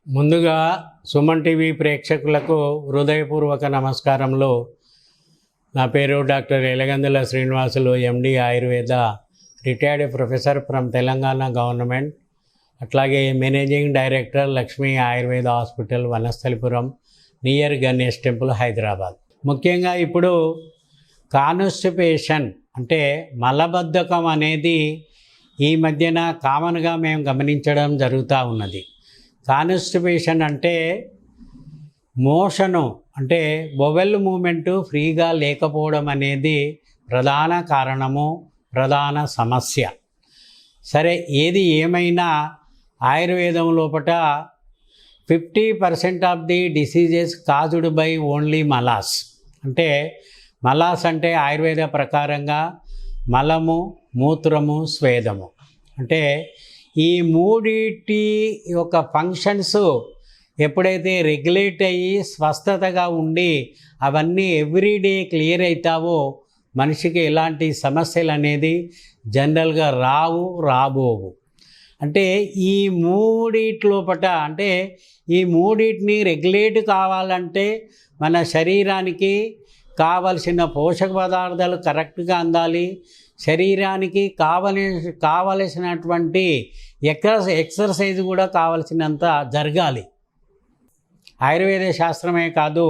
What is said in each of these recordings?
ముందుగా సుమన్ టీవీ ప్రేక్షకులకు హృదయపూర్వక నమస్కారములు. నా పేరు doctor Elagandula Srinivasulu, MD Ayurveda, retired professor from Telangana government. అట్లాగే managing director Lakshmi Ayurveda hospital, Vanasthalipuram, near Ganesh temple, Hyderabad. ముఖ్యంగా ఇప్పుడు కాన్స్టిపేషన్ అంటే మలబద్ధకం అనేది ఈ మధ్యన కామన్గా మేము గమనించడం జరుగుతూ ఉన్నది. కాన్స్టిపేషన్ అంటే మోషను అంటే బొవెల్ మూమెంటు ఫ్రీగా లేకపోవడం అనేది ప్రధాన కారణము, ప్రధాన సమస్య. సరే, ఏది ఏమైనా ఆయుర్వేదం లోపల 50% of the diseases caused by only మలాస్. అంటే మలాస్ అంటే ఆయుర్వేద ప్రకారంగా మలము, మూత్రము, స్వేదము. అంటే ఈ మూడిటి యొక్క ఫంక్షన్స్ ఎప్పుడైతే రెగ్యులేట్ అయ్యి స్వస్థతగా ఉండి అవన్నీ ఎవ్రీడే క్లియర్ అవుతావో మనిషికి ఎలాంటి సమస్యలు అనేది జనరల్గా రాబోవు. అంటే ఈ మూడిట్లోపట అంటే ఈ మూడింటిని రెగ్యులేట్ కావాలంటే మన శరీరానికి కావలసిన పోషక పదార్థాలు కరెక్ట్గా అందాలి. శరీరానికి కావలసినటువంటి ఎక్సర్సైజ్ కూడా కావలసినంత జరగాలి. ఆయుర్వేద శాస్త్రమే కాదు,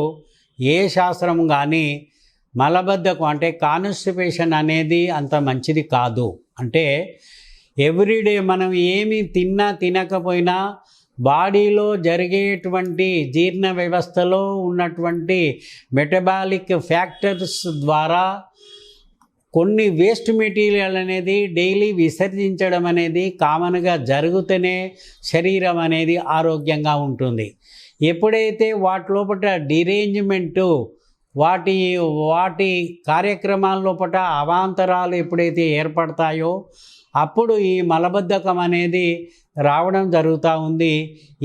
ఏ శాస్త్రం కానీ మలబద్ధకం అంటే కాన్స్టిపేషన్ అనేది అంత మంచిది కాదు. అంటే ఎవ్రీడే మనం ఏమి తినకపోయినా బాడీలో జరిగేటువంటి జీర్ణ వ్యవస్థలో ఉన్నటువంటి మెటబాలిక్ ఫ్యాక్టర్స్ ద్వారా కొన్ని వేస్ట్ మెటీరియల్ అనేది డైలీ విసర్జించడం అనేది కామన్గా జరుగుతూనే శరీరం అనేది ఆరోగ్యంగా ఉంటుంది. ఎప్పుడైతే వాటి లోపల డిరేంజ్మెంటు, వాటి కార్యక్రమాల లోపల అవాంతరాలు ఎప్పుడైతే ఏర్పడతాయో అప్పుడు ఈ మలబద్ధకం అనేది రావడం జరుగుతూ ఉంది.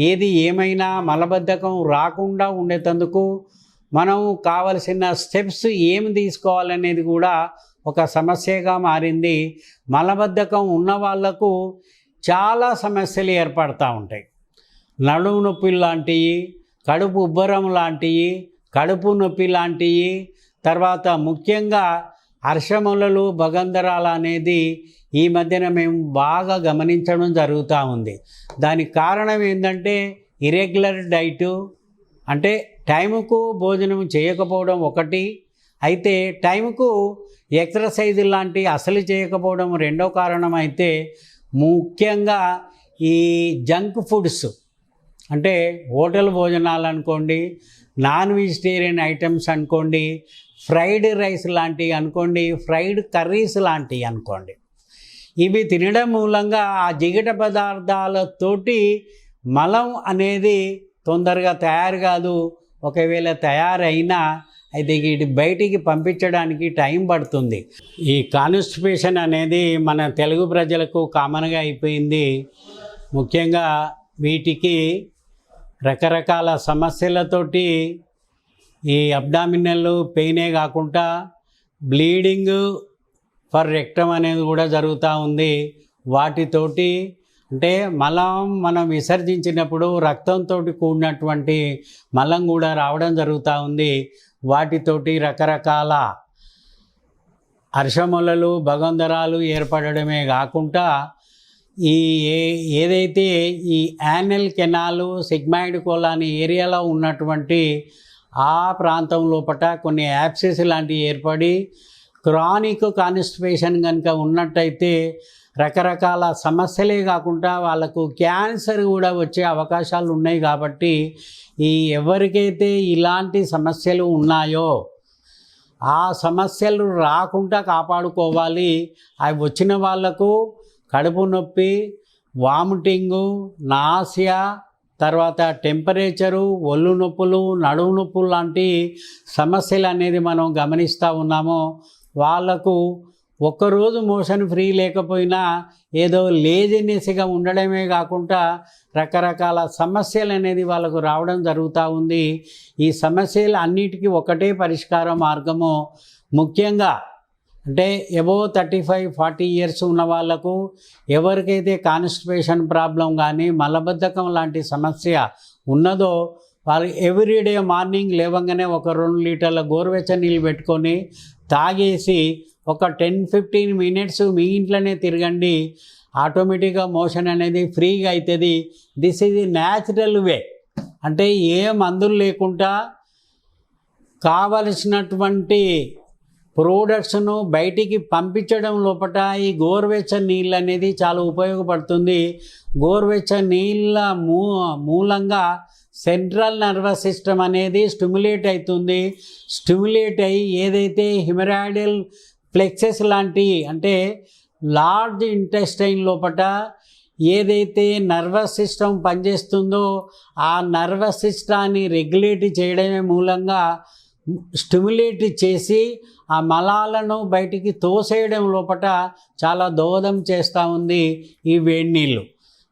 ఏది ఏమైనా మలబద్ధకం రాకుండా ఉండేటందుకు మనం కావలసిన స్టెప్స్ ఏమి తీసుకోవాలనేది కూడా ఒక సమస్యగా మారింది. మలబద్ధకం ఉన్న వాళ్లకు చాలా సమస్యలు ఏర్పడుతూ ఉంటాయి. నడుము నొప్పి లాంటివి, కడుపు ఉబ్బరం లాంటివి, కడుపు నొప్పి లాంటివి, తర్వాత ముఖ్యంగా అర్షములలు, భగంధరాలు అనేది ఈ మధ్యన మేము బాగా గమనించడం జరుగుతూ ఉంది. దానికి కారణం ఏంటంటే ఇర్రెగ్యులర్ డైటు, అంటే టైంకు భోజనం చేయకపోవడం ఒకటి, అయితే టైంకు ఎక్సర్సైజ్ లాంటి అసలు చేయకపోవడం రెండో కారణం. అయితే ముఖ్యంగా ఈ జంక్ ఫుడ్స్ అంటే హోటల్ భోజనాలు అనుకోండి, నాన్ వెజిటేరియన్ ఐటమ్స్ అనుకోండి, ఫ్రైడ్ రైస్ లాంటివి అనుకోండి, ఫ్రైడ్ కర్రీస్ లాంటివి అనుకోండి, ఇవి తినడం మూలంగా ఆ జిగట పదార్థాలతోటి మలం అనేది తొందరగా తయారు కాదు. ఒకవేళ తయారైనా అయితే ఇది బయటికి పంపించడానికి టైం పడుతుంది. ఈ కాన్స్టిపేషన్ అనేది మన తెలుగు ప్రజలకు కామన్గా అయిపోయింది. ముఖ్యంగా వీటికి రకరకాల సమస్యలతోటి ఈ అబ్డామినల్ పెయినే కాకుండా బ్లీడింగ్ ఫర్ రెక్టమ్ అనేది కూడా జరుగుతూ ఉంది. వాటితోటి అంటే మనం విసర్జించినప్పుడు రక్తంతో కూడినటువంటి మలం కూడా రావడం జరుగుతూ ఉంది. వాటితోటి రకరకాల అర్షములలు, భగంధరాలు ఏర్పడమే కాకుండా ఏదైతే ఈ యానల్ కెనాలు, సిగ్మాయిడ్ కోలాని ఏరియాలో ఉన్నటువంటి ఆ ప్రాంతం లోపల కొన్ని యాప్సెస్ లాంటివి ఏర్పడి క్రానిక్ కాన్స్టిపేషన్ కనుక ఉన్నట్టయితే రకరకాల సమస్యలే కాకుండా వాళ్ళకు క్యాన్సర్ కూడా వచ్చే అవకాశాలు ఉన్నాయి. కాబట్టి ఎవరికైతే ఇలాంటి సమస్యలు ఉన్నాయో ఆ సమస్యలు రాకుండా కాపాడుకోవాలి. అవి వచ్చిన వాళ్లకు కడుపు నొప్పి, వామిటింగు, నాసియా, తర్వాత టెంపరేచరు, ఒళ్ళు నొప్పులు, నడుము నొప్పులు లాంటి సమస్యలు అనేది మనం గమనిస్తూ ఉన్నాము. వాళ్లకు ఒక్కరోజు మోషన్ ఫ్రీ లేకపోయినా ఏదో లేజినెస్గా ఉండడమే కాకుండా రకరకాల సమస్యలు అనేది వాళ్ళకు రావడం జరుగుతూ ఉంది. ఈ సమస్యలు అన్నిటికీ ఒకటే పరిష్కార మార్గము. ముఖ్యంగా అంటే అబోవ్ 35-40 ఇయర్స్ ఉన్న వాళ్ళకు ఎవరికైతే కాన్స్టిపేషన్ ప్రాబ్లం కానీ మలబద్ధకం లాంటి సమస్య ఉన్నదో వాళ్ళు ఎవ్రీడే మార్నింగ్ లేవగానే ఒక 2 లీటర్ల గోరువెచ్చని నీళ్ళు పెట్టుకొని తాగేసి ఒక 10-15 మినిట్స్ మీ ఇంట్లోనే తిరగండి. ఆటోమేటిక్గా మోషన్ అనేది ఫ్రీగా అవుతుంది. This is the natural way. అంటే ఏ మందులు లేకుండా కావలసినటువంటి ప్రోడక్ట్స్ను బయటికి పంపించడం లోపల ఈ గోరువెచ్చని నీళ్ళు అనేది చాలా ఉపయోగపడుతుంది. గోరువెచ్చని నీళ్ళ మూలంగా సెంట్రల్ నర్వస్ సిస్టమ్ అనేది స్టిమ్యులేట్ అవుతుంది. స్టిమ్యులేట్ అయ్యి ఏదైతే హిమరాయిడల్ ప్లెక్సెస్ లాంటి అంటే లార్జ్ ఇంటెస్టైన్ లోపల ఏదైతే నర్వస్ సిస్టమ్ పనిచేస్తుందో ఆ నర్వస్ సిస్టాన్ని రెగ్యులేట్ చేయడమే మూలంగా స్టిమ్యులేట్ చేసి ఆ మలాలను బయటికి తోసేయడం లోపల చాలా దోహదం చేస్తూ ఉంది ఈ వేడి నీళ్ళు.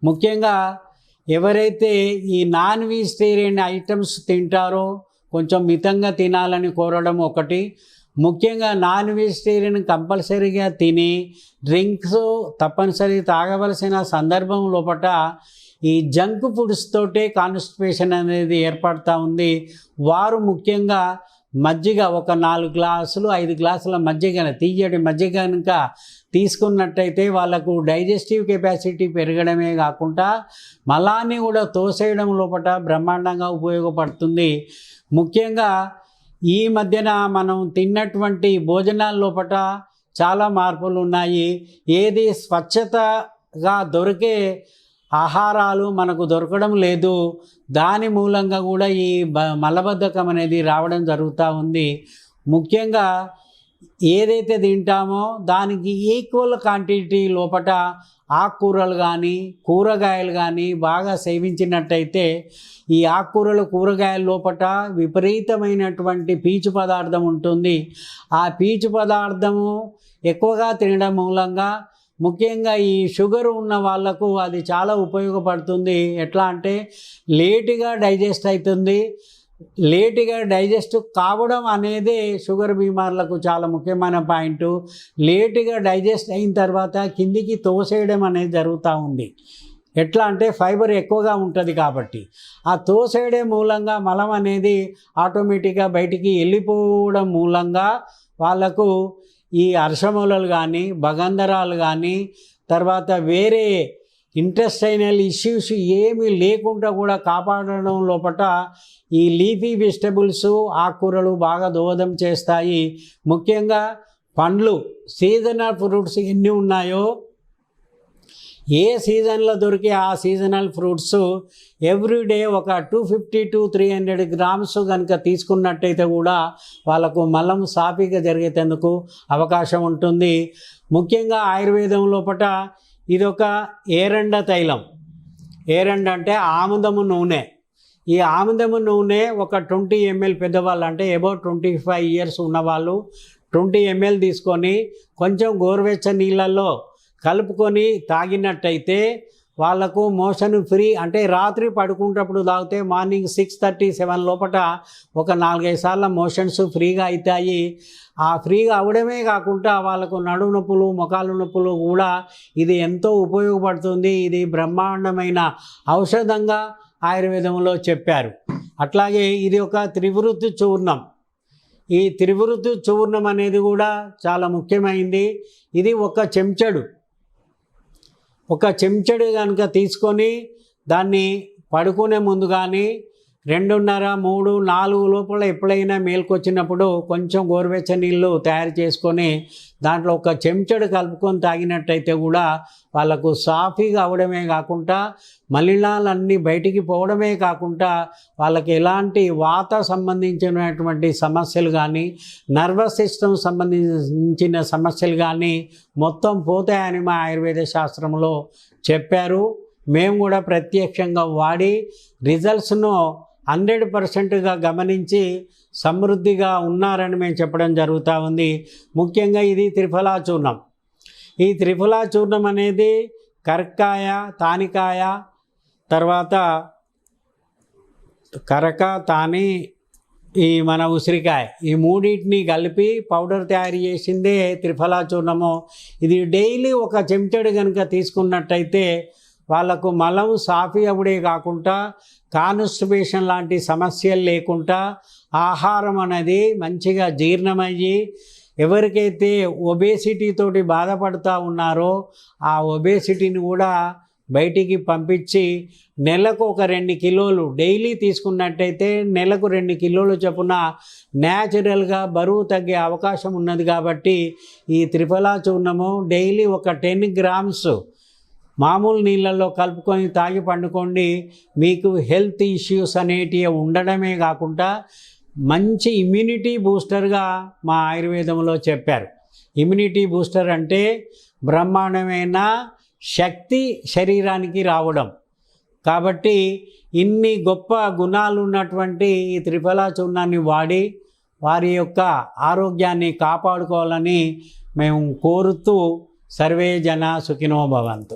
ముఖ్యంగా ఎవరైతే ఈ నాన్ వెజిటేరియన్ ఐటమ్స్ తింటారో కొంచెం మితంగా తినాలని కోరడం ఒకటి. ముఖ్యంగా నాన్ వెజిటేరియన్ కంపల్సరీగా తిని డ్రింక్స్ తప్పనిసరి తాగవలసిన సందర్భం లోపల ఈ జంక్ ఫుడ్స్ తోటే కాన్స్టిపేషన్ అనేది ఏర్పడుతూ ఉంది. వారు ముఖ్యంగా మజ్జిగ ఒక 4 గ్లాసులు 5 గ్లాసుల మజ్జిగ తీయటి మజ్జిగ కనుక తీసుకున్నట్టయితే వాళ్ళకు డైజెస్టివ్ కెపాసిటీ పెరగడమే కాకుండా మలాన్ని కూడా తోసేయడం లోపల బ్రహ్మాండంగా ఉపయోగపడుతుంది. ముఖ్యంగా ఈ మధ్యన మనం తిన్నటువంటి భోజనాల లోపల చాలా మార్పులు ఉన్నాయి. ఏది స్వచ్ఛతగా దొరికే ఆహారాలు మనకు దొరకడం లేదు. దాని మూలంగా కూడా ఈ మలబద్ధకం అనేది రావడం జరుగుతూ ఉంది. ముఖ్యంగా ఏదైతే తింటామో దానికి ఈక్వల్ క్వాంటిటీ లోపల ఆకుకూరలు కానీ కూరగాయలు కానీ బాగా సేవించినట్టయితే ఈ ఆకుకూరలు కూరగాయల లోపల విపరీతమైనటువంటి పీచు పదార్థం ఉంటుంది. ఆ పీచు పదార్థము ఎక్కువగా తినడం మూలంగా ముఖ్యంగా ఈ షుగర్ ఉన్న వాళ్ళకు అది చాలా ఉపయోగపడుతుంది. ఎట్లా అంటే లేటుగా డైజెస్ట్ అవుతుంది. లేటుగా డైజెస్ట్ కావడం అనేది షుగర్ బీమార్లకు చాలా ముఖ్యమైన పాయింట్. లేటుగా డైజెస్ట్ అయిన తర్వాత కిందికి తోసేయడం అనేది జరుగుతూ ఉంది. ఎట్లా అంటే ఫైబర్ ఎక్కువగా ఉంటుంది కాబట్టి ఆ తోసేయడం మూలంగా మలం అనేది ఆటోమేటిక్గా బయటికి వెళ్ళిపోవడం మూలంగా వాళ్ళకు ఈ అర్షమూలలు కానీ భగంధరాలు కానీ తర్వాత వేరే ఇంటెస్టైనల్ ఇష్యూస్ ఏమీ లేకుండా కూడా కాపాడడం లోపల ఈ లీఫీ వెజిటబుల్స్ ఆకుకూరలు బాగా దోహదం చేస్తాయి. ముఖ్యంగా పండ్లు సీజనల్ ఫ్రూట్స్ ఎన్ని ఉన్నాయో ఏ సీజన్లో దొరికే ఆ సీజనల్ ఫ్రూట్స్ ఎవ్రీడే ఒక 250 to 300 గ్రామ్స్ కనుక తీసుకున్నట్టయితే కూడా వాళ్ళకు మలం సాఫీగా జరిగేందుకు అవకాశం ఉంటుంది. ముఖ్యంగా ఆయుర్వేదం లోపల ఇదొక ఏరండ తైలం. ఏరండ అంటే ఆముదము నూనె. ఈ ఆముదము నూనె ఒక 20 ml పెద్దవాళ్ళు అంటే అబౌట్ 25 ఇయర్స్ ఉన్నవాళ్ళు 20 ml తీసుకొని కొంచెం గోరువెచ్చని నీళ్ళల్లో కలుపుకొని తాగినట్టయితే వాళ్ళకు మోషన్ ఫ్రీ అంటే రాత్రి పడుకునేటప్పుడు తాగితే మార్నింగ్ 6:30-7 లోపల ఒక 4-5 సార్లు మోషన్స్ ఫ్రీగా అవుతాయి. ఆ ఫ్రీగా అవడమే కాకుండా వాళ్ళకు నడుము నొప్పులు మొకాలు నొప్పులు కూడా ఇది ఎంతో ఉపయోగపడుతుంది. ఇది బ్రహ్మాండమైన ఔషధంగా ఆయుర్వేదంలో చెప్పారు. అట్లాగే ఇది ఒక త్రివృత్తి చూర్ణం. ఈ త్రివృత్తి చూర్ణం అనేది కూడా చాలా ముఖ్యమైనది. ఇది ఒక చెంచాడు కనుక తీసుకొని దాన్ని పడుకునే ముందు కానీ 2:30, 3, 4 లోపల ఎప్పుడైనా మేల్కొచ్చినప్పుడు కొంచెం గోరువెచ్చని నీళ్ళు తయారు చేసుకొని దాంట్లో ఒక చెంచాడు కలుపుకొని తాగినట్టయితే కూడా వాళ్ళకు సాఫీగా అవడమే కాకుండా మలినాలన్నీ బయటికి పోవడమే కాకుండా వాళ్ళకి ఎలాంటి వాత సంబంధించినటువంటి సమస్యలు కానీ నర్వస్ సిస్టమ్ సంబంధించిన సమస్యలు కానీ మొత్తం పోతాయని మా ఆయుర్వేద శాస్త్రంలో చెప్పారు. మేము కూడా ప్రత్యక్షంగా వాడి రిజల్ట్స్ను 100%గా గమనించి సమృద్ధిగా ఉన్నారని మేము చెప్పడం జరుగుతూ ఉంది. ముఖ్యంగా ఇది త్రిఫలా చూర్ణం. ఈ త్రిఫలా చూర్ణం అనేది కరక్కాయ, తానికాయ, తర్వాత కరక, తాని, ఈ మన ఉసిరికాయ, ఈ మూడింటిని కలిపి పౌడర్ తయారు చేసిందే త్రిఫలా చూర్ణము. ఇది డైలీ ఒక చెంచాడు కనుక తీసుకున్నట్టయితే వాళ్ళకు మలం సాఫీ అవుడే కాకుండా కాన్స్టిపేషన్ లాంటి సమస్యలు లేకుండా ఆహారం అనేది మంచిగా జీర్ణమయ్యి, ఎవరికైతే ఒబేసిటీతోటి బాధపడుతూ ఉన్నారో ఆ ఒబేసిటీని కూడా బయటికి పంపించి నెలకు ఒక 2 కిలోలు డైలీ తీసుకున్నట్టయితే నెలకు 2 కిలోలు చొప్పున న్యాచురల్గా బరువు తగ్గే అవకాశం ఉన్నది. కాబట్టి ఈ త్రిఫలా చూర్ణము డైలీ ఒక 10 గ్రామ్స్ మామూలు నీళ్ళల్లో కలుపుకొని తాగి పండుకోండి. మీకు హెల్త్ ఇష్యూస్ అనేటివి ఉండడమే కాకుండా మంచి ఇమ్యూనిటీ బూస్టర్గా మా ఆయుర్వేదంలో చెప్పారు. ఇమ్యూనిటీ బూస్టర్ అంటే బ్రహ్మాండమైన శక్తి శరీరానికి రావడం. కాబట్టి ఇన్ని గొప్ప గుణాలు ఉన్నటువంటి ఈ త్రిఫలా చూర్ణాన్ని వాడి వారి యొక్క ఆరోగ్యాన్ని కాపాడుకోవాలని మేము కోరుతూ సర్వే జన సుఖినో భవంతు.